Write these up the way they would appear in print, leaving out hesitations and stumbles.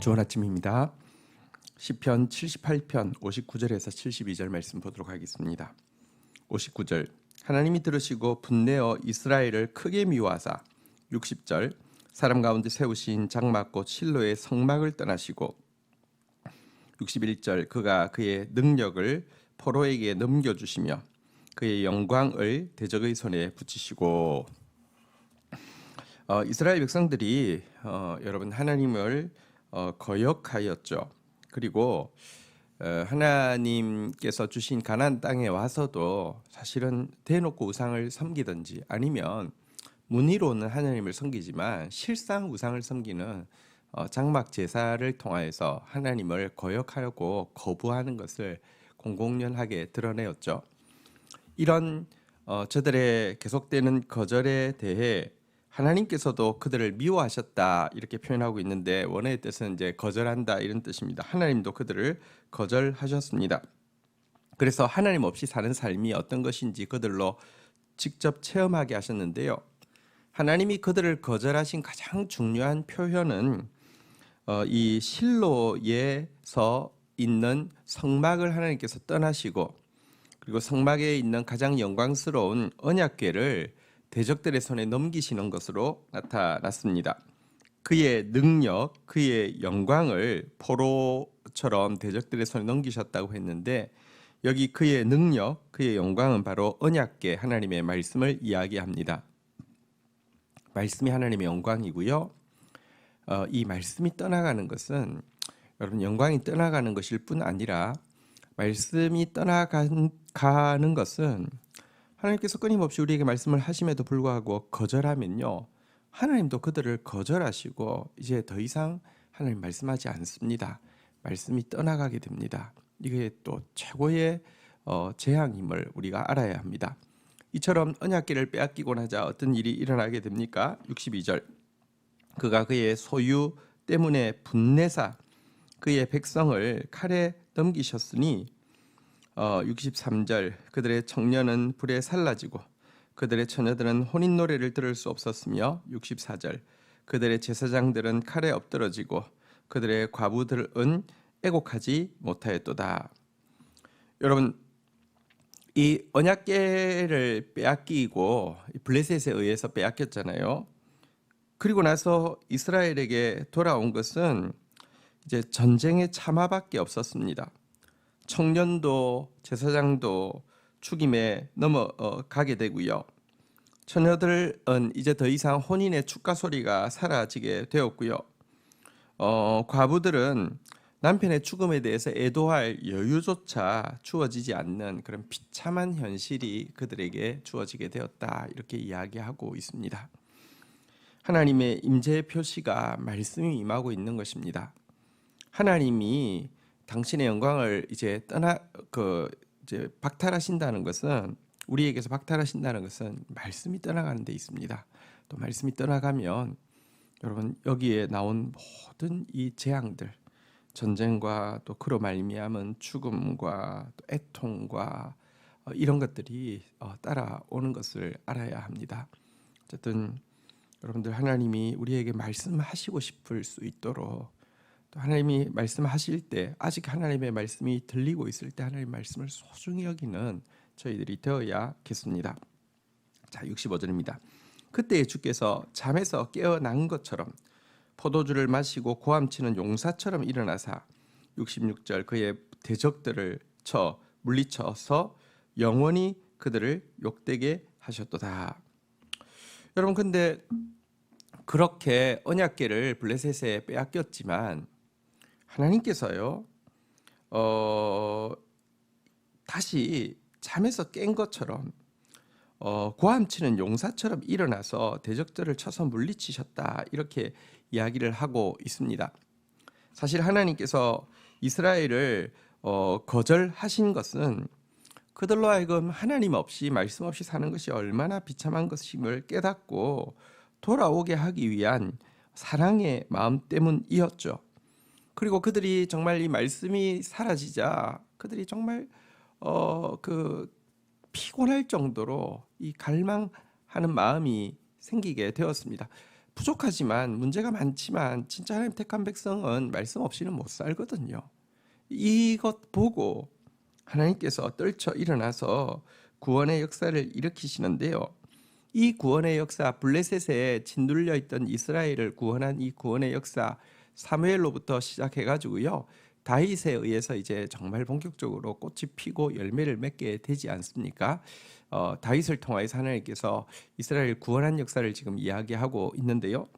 좋은 아침입니다. 시편 78편 59절에서 72절 말씀 보도록 하겠습니다. 59절 하나님이 들으시고 분내어 이스라엘을 크게 미워하사 60절 사람 가운데 세우신 장막꽃 실로의 성막을 떠나시고 61절 그가 그의 능력을 포로에게 넘겨주시며 그의 영광을 대적의 손에 붙이시고 이스라엘 백성들이 여러분 하나님을 거역하였죠. 그리고 하나님께서 주신 가나안 땅에 와서도 사실은 대놓고 우상을 섬기든지 아니면 문의로는 하나님을 섬기지만 실상 우상을 섬기는 장막 제사를 통하여서 하나님을 거역하고 거부하는 것을 공공연하게 드러내었죠. 이런 저들의 계속되는 거절에 대해 하나님께서도 그들을 미워하셨다 이렇게 표현하고 있는데 원어의 뜻은 이제 거절한다 이런 뜻입니다. 하나님도 그들을 거절하셨습니다. 그래서 하나님 없이 사는 삶이 어떤 것인지 그들로 직접 체험하게 하셨는데요. 하나님이 그들을 거절하신 가장 중요한 표현은 이 실로에서 있는 성막을 하나님께서 떠나시고 그리고 성막에 있는 가장 영광스러운 언약궤를 대적들의 손에 넘기시는 것으로 나타났습니다. 그의 능력, 그의 영광을 포로처럼 대적들의 손에 넘기셨다고 했는데 여기 그의 능력, 그의 영광은 바로 언약궤 하나님의 말씀을 이야기합니다. 말씀이 하나님의 영광이고요. 이 말씀이 떠나가는 것은 여러분 영광이 떠나가는 것일 뿐 아니라 말씀이 떠나가는 것은 하나님께서 끊임없이 우리에게 말씀을 하심에도 불구하고 거절하면요 하나님도 그들을 거절하시고 이제 더 이상 하나님 말씀하지 않습니다. 말씀이 떠나가게 됩니다. 이게 또 최고의 재앙임을 우리가 알아야 합니다. 이처럼 언약궤를 빼앗기고 나자 어떤 일이 일어나게 됩니까? 62절 그가 그의 소유 때문에 분내사 그의 백성을 칼에 넘기셨으니 63절 그들의 청년은 불에 살라지고 그들의 처녀들은 혼인 노래를 들을 수 없었으며 64절 그들의 제사장들은 칼에 엎드러지고 그들의 과부들은 애곡하지 못하였도다. 여러분 이 언약궤를 빼앗기고 블레셋에 의해서 빼앗겼잖아요. 그리고 나서 이스라엘에게 돌아온 것은 이제 전쟁의 참화밖에 없었습니다. 청년도 제사장도 죽임에 넘어가게 되고요. 처녀들은 이제 더 이상 혼인의 축가 소리가 사라지게 되었고요. 과부들은 남편의 죽음에 대해서 애도할 여유조차 주어지지 않는 그런 비참한 현실이 그들에게 주어지게 되었다 이렇게 이야기하고 있습니다. 하나님의 임재의 표시가 말씀이 임하고 있는 것입니다. 하나님이 당신의 영광을 이제 박탈하신다는 것은 우리에게서 박탈하신다는 것은 말씀이 떠나가는 데 있습니다. 또 말씀이 떠나가면 여러분 여기에 나온 모든 이 재앙들 전쟁과 또 그로 말미암은 죽음과 또 애통과 이런 것들이 따라오는 것을 알아야 합니다. 어쨌든 여러분들 하나님이 우리에게 말씀하시고 싶을 수 있도록 또 하나님이 말씀하실 때 아직 하나님의 말씀이 들리고 있을 때 하나님의 말씀을 소중히 여기는 저희들이 되어야겠습니다. 자 65절입니다. 그때 주께서 잠에서 깨어난 것처럼 포도주를 마시고 고함치는 용사처럼 일어나사 66절 그의 대적들을 물리쳐서 영원히 그들을 욕되게 하셨도다. 여러분 근데 그렇게 언약궤를 블레셋에 빼앗겼지만 하나님께서요 다시 잠에서 깬 것처럼 고함치는 용사처럼 일어나서 대적들을 쳐서 물리치셨다 이렇게 이야기를 하고 있습니다. 사실 하나님께서 이스라엘을 거절하신 것은 그들로 하여금 하나님 없이 말씀 없이 사는 것이 얼마나 비참한 것임을 깨닫고 돌아오게 하기 위한 사랑의 마음 때문이었죠. 그리고 그들이 정말 이 말씀이 사라지자 그들이 정말 피곤할 정도로 이 갈망하는 마음이 생기게 되었습니다. 부족하지만 문제가 많지만 진짜 하나님 택한 백성은 말씀 없이는 못 살거든요. 이것 보고 하나님께서 떨쳐 일어나서 구원의 역사를 일으키시는데요. 이 구원의 역사, 블레셋에 짓눌려 있던 이스라엘을 구원한 이 구원의 역사, 사무엘로부터 시작해 가지고요. 다윗에 의해서 이제 정말 본격적으로 꽃이 피고 열매를 맺게 되지 않습니까? 다윗을 통하여서 하나님께서 이스라엘 구원한 역사를 지금 이야기하고 있는데요.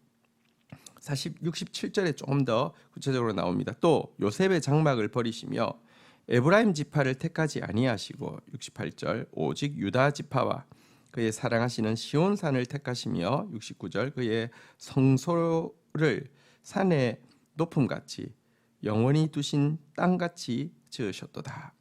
67절에 조금 더 구체적으로 나옵니다. 또 요셉의 장막을 버리시며 에브라임 지파를 택하지 아니하시고 68절 오직 유다 지파와 그의 사랑하시는 시온산을 택하시며 69절 그의 성소를 산의 높음같이 영원히 두신 땅같이 지으셨도다.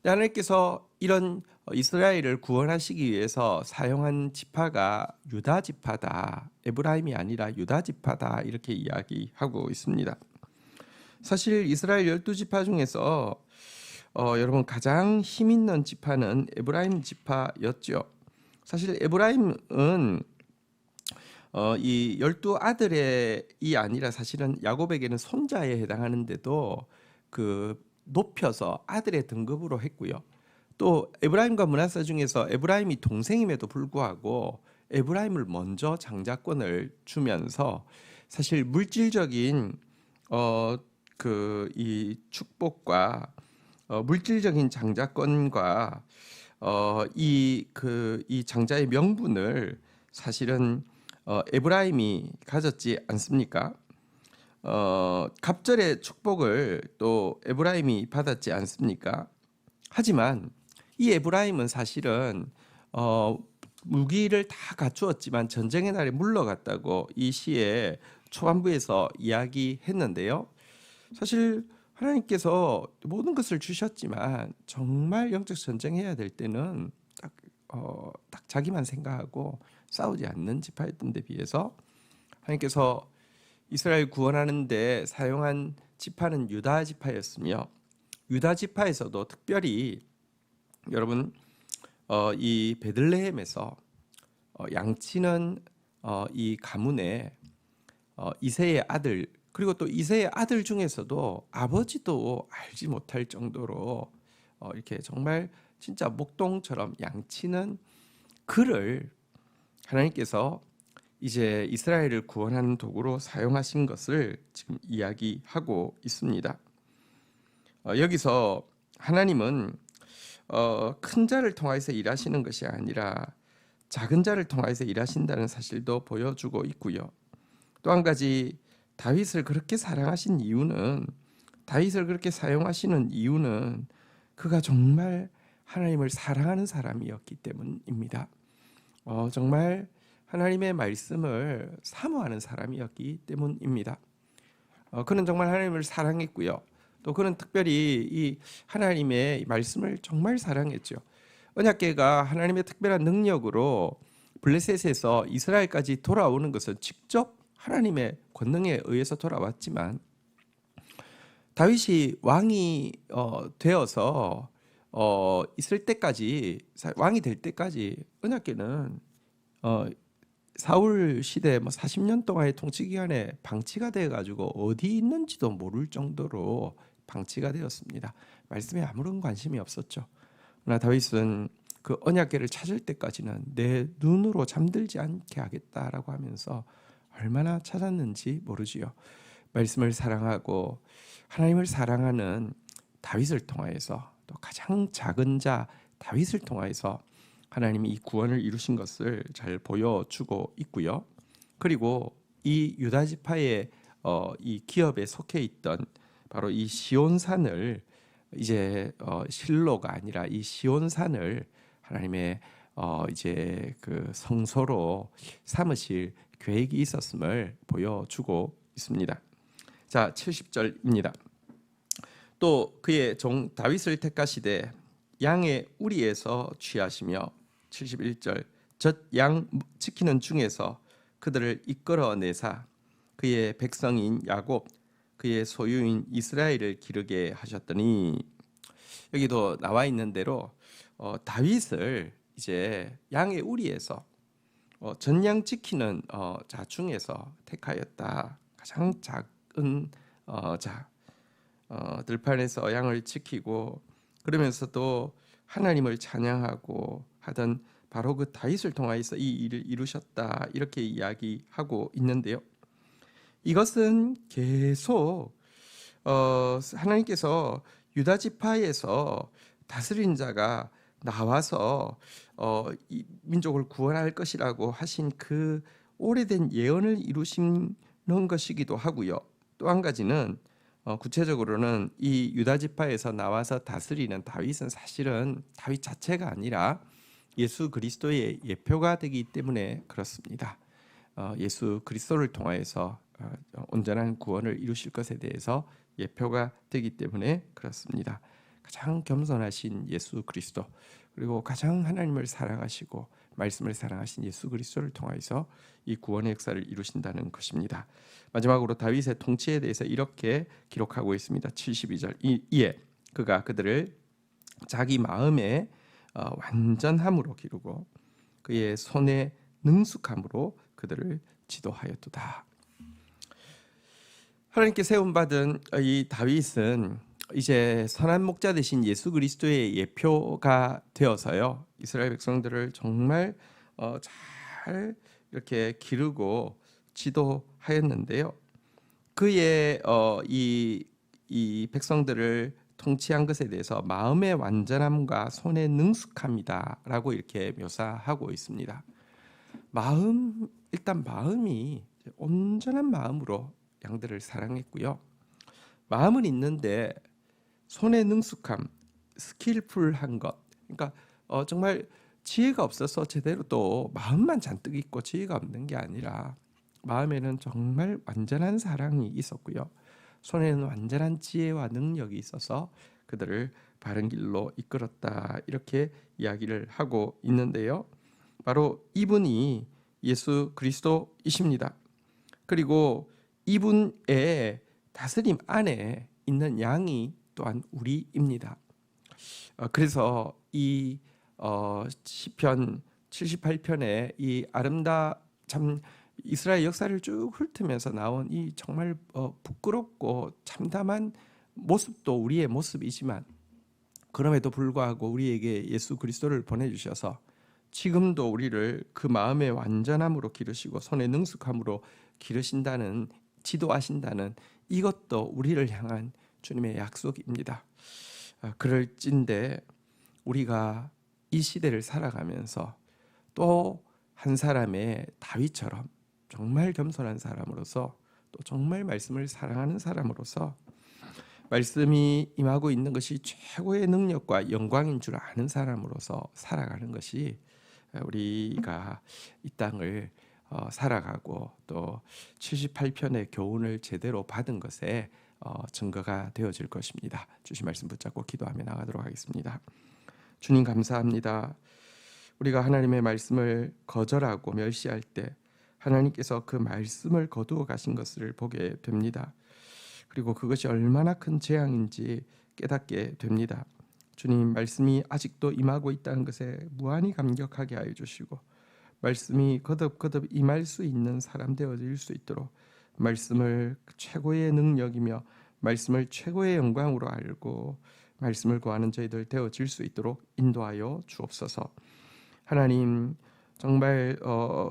하나님께서 이런 이스라엘을 구원하시기 위해서 사용한 지파가 유다 지파다. 에브라임이 아니라 유다 지파다. 이렇게 이야기하고 있습니다. 사실 이스라엘 12지파 중에서 여러분 가장 힘 있는 지파는 에브라임 지파였죠. 사실 에브라임은 이 12아들이 아니라 사실은 야곱에게는 손자에 해당하는데도 그 높여서 아들의 등급으로 했고요. 또 에브라임과 므낫세 중에서 에브라임이 동생임에도 불구하고 에브라임을 먼저 장자권을 주면서 사실 물질적인 그 이 축복과 물질적인 장자권과 이 장자의 명분을 사실은 에브라임이 가졌지 않습니까? 갑절의 축복을 또 에브라임이 받았지 않습니까? 하지만 이 에브라임은 사실은 무기를 다 갖추었지만 전쟁의 날에 물러갔다고 이 시의 초반부에서 이야기했는데요. 사실 하나님께서 모든 것을 주셨지만 정말 영적 전쟁해야 될 때는 딱 자기만 생각하고 싸우지 않는 지파였던 데 비해서 하나님께서 이스라엘 구원하는 데 사용한 지파는 유다 지파였으며 유다 지파에서도 특별히 여러분 이 베들레헴에서 양치는 이 가문의 이새의 아들 그리고 또 이새의 아들 중에서도 아버지도 알지 못할 정도로 이렇게 정말 진짜 목동처럼 양치는 그를 하나님께서 이제 이스라엘을 구원하는 도구로 사용하신 것을 지금 이야기하고 있습니다. 여기서 하나님은 큰 자를 통하여서 일하시는 것이 아니라 작은 자를 통하여서 일하신다는 사실도 보여주고 있고요. 또 한 가지 다윗을 그렇게 사랑하신 이유는 다윗을 그렇게 사용하시는 이유는 그가 정말 하나님을 사랑하는 사람이었기 때문입니다. 정말 하나님의 말씀을 사모하는 사람이었기 때문입니다. 그는 정말 하나님을 사랑했고요. 또 그는 특별히 이 하나님의 말씀을 정말 사랑했죠. 언약궤가 하나님의 특별한 능력으로 블레셋에서 이스라엘까지 돌아오는 것은 직접 하나님의 권능에 의해서 돌아왔지만 다윗이 왕이 되어서 있을 때까지 왕이 될 때까지 언약궤는 사울 시대 40년 동안의 통치 기간에 방치가 되어 가지고 어디 있는지도 모를 정도로 방치가 되었습니다. 말씀에 아무런 관심이 없었죠. 그러나 다윗은 그 언약궤를 찾을 때까지는 내 눈으로 잠들지 않게 하겠다라고 하면서 얼마나 찾았는지 모르지요. 말씀을 사랑하고 하나님을 사랑하는 다윗을 통하여서 또 가장 작은 자 다윗을 통하여서 하나님이 이 구원을 이루신 것을 잘 보여주고 있고요. 그리고 이 유다 지파의 이 기업에 속해 있던 바로 이 시온산을 이제 실로가 아니라 이 시온산을 하나님의 이제 그 성소로 삼으실 계획이 있었음을 보여주고 있습니다. 자, 70절입니다. 또 그의 종 다윗을 택하시되 양의 우리에서 취하시며 71절 젖 양 지키는 중에서 그들을 이끌어내사 그의 백성인 야곱 그의 소유인 이스라엘을 기르게 하셨더니 여기도 나와 있는 대로 다윗을 이제 양의 우리에서 전량 지키는 자 중에서 택하였다. 가장 작은 들판에서 양을 지키고 그러면서도 하나님을 찬양하고 하던 바로 그 다윗을 통하여서 이 일을 이루셨다. 이렇게 이야기하고 있는데요. 이것은 계속 하나님께서 유다 지파에서 다스린 자가 나와서 이 민족을 구원할 것이라고 하신 그 오래된 예언을 이루시는 것이기도 하고요. 또 한 가지는 구체적으로는 이 유다 지파에서 나와서 다스리는 다윗은 사실은 다윗 자체가 아니라 예수 그리스도의 예표가 되기 때문에 그렇습니다. 예수 그리스도를 통하여서 온전한 구원을 이루실 것에 대해서 예표가 되기 때문에 그렇습니다. 가장 겸손하신 예수 그리스도, 그리고 가장 하나님을 사랑하시고 말씀을 사랑하신 예수 그리스도를 통하여서 이 구원의 역사를 이루신다는 것입니다. 마지막으로 다윗의 통치에 대해서 이렇게 기록하고 있습니다. 72절 이에 그가 그들을 자기 마음의 완전함으로 기르고 그의 손의 능숙함으로 그들을 지도하였도다. 하나님께 세움받은 이 다윗은 이제 선한 목자 되신 예수 그리스도의 예표가 되어서요, 이스라엘 백성들을 정말 잘 이렇게 기르고 지도하였는데요. 그의 이 백성들을 통치한 것에 대해서 마음의 완전함과 손의 능숙함이다라고 이렇게 묘사하고 있습니다. 일단 마음이 온전한 마음으로 양들을 사랑했고요. 마음은 있는데 손의 능숙함, 스킬풀한 것, 그러니까 정말 지혜가 없어서 제대로 또 마음만 잔뜩 있고 지혜가 없는 게 아니라 마음에는 정말 완전한 사랑이 있었고요. 손에는 완전한 지혜와 능력이 있어서 그들을 바른 길로 이끌었다. 이렇게 이야기를 하고 있는데요. 바로 이분이 예수 그리스도이십니다. 그리고 이분의 다스림 안에 있는 양이 또한 우리입니다. 그래서 이 시편 78편에 이 참 이스라엘 역사를 쭉 훑으면서 나온 이 정말 부끄럽고 참담한 모습도 우리의 모습이지만, 그럼에도 불구하고 우리에게 예수 그리스도를 보내주셔서 지금도 우리를 그 마음의 완전함으로 기르시고 손의 능숙함으로 기르신다는, 지도하신다는 이것도 우리를 향한 주님의 약속입니다. 그럴진데 우리가 이 시대를 살아가면서 또 한 사람의 다윗처럼 정말 겸손한 사람으로서, 또 정말 말씀을 사랑하는 사람으로서, 말씀이 임하고 있는 것이 최고의 능력과 영광인 줄 아는 사람으로서 살아가는 것이 우리가 이 땅을 살아가고 또 78편의 교훈을 제대로 받은 것에 증거가 되어질 것입니다. 주신 말씀 붙잡고 기도하며 나가도록 하겠습니다. 주님 감사합니다. 우리가 하나님의 말씀을 거절하고 멸시할 때 하나님께서 그 말씀을 거두어 가신 것을 보게 됩니다. 그리고 그것이 얼마나 큰 재앙인지 깨닫게 됩니다. 주님, 말씀이 아직도 임하고 있다는 것에 무한히 감격하게 하여 주시고, 말씀이 거듭거듭 임할 수 있는 사람 되어질 수 있도록 말씀을 최고의 능력이며 말씀을 최고의 영광으로 알고 말씀을 구하는 저희들 되어질 수 있도록 인도하여 주옵소서. 하나님, 정말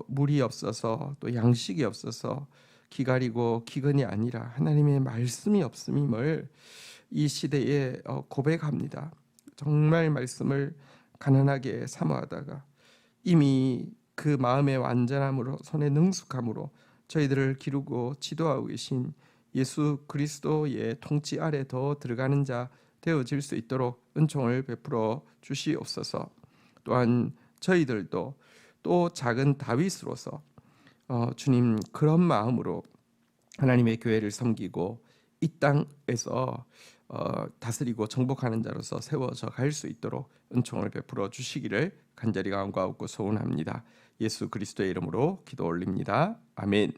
물이 없어서 또 양식이 없어서 기다리고 기근이 아니라 하나님의 말씀이 없음임을 이 시대에 고백합니다. 정말 말씀을 가난하게 사모하다가 이미 그 마음의 완전함으로 손의 능숙함으로 저희들을 기르고 지도하고 계신 예수 그리스도의 통치 아래 더 들어가는 자 되어질 수 있도록 은총을 베풀어 주시옵소서. 또한 저희들도 또 작은 다윗으로서 주님, 그런 마음으로 하나님의 교회를 섬기고 이 땅에서 다스리고 정복하는 자로서 세워져 갈 수 있도록 은총을 베풀어 주시기를 간절히 간구하고 소원합니다. 예수 그리스도의 이름으로 기도 올립니다. 아멘.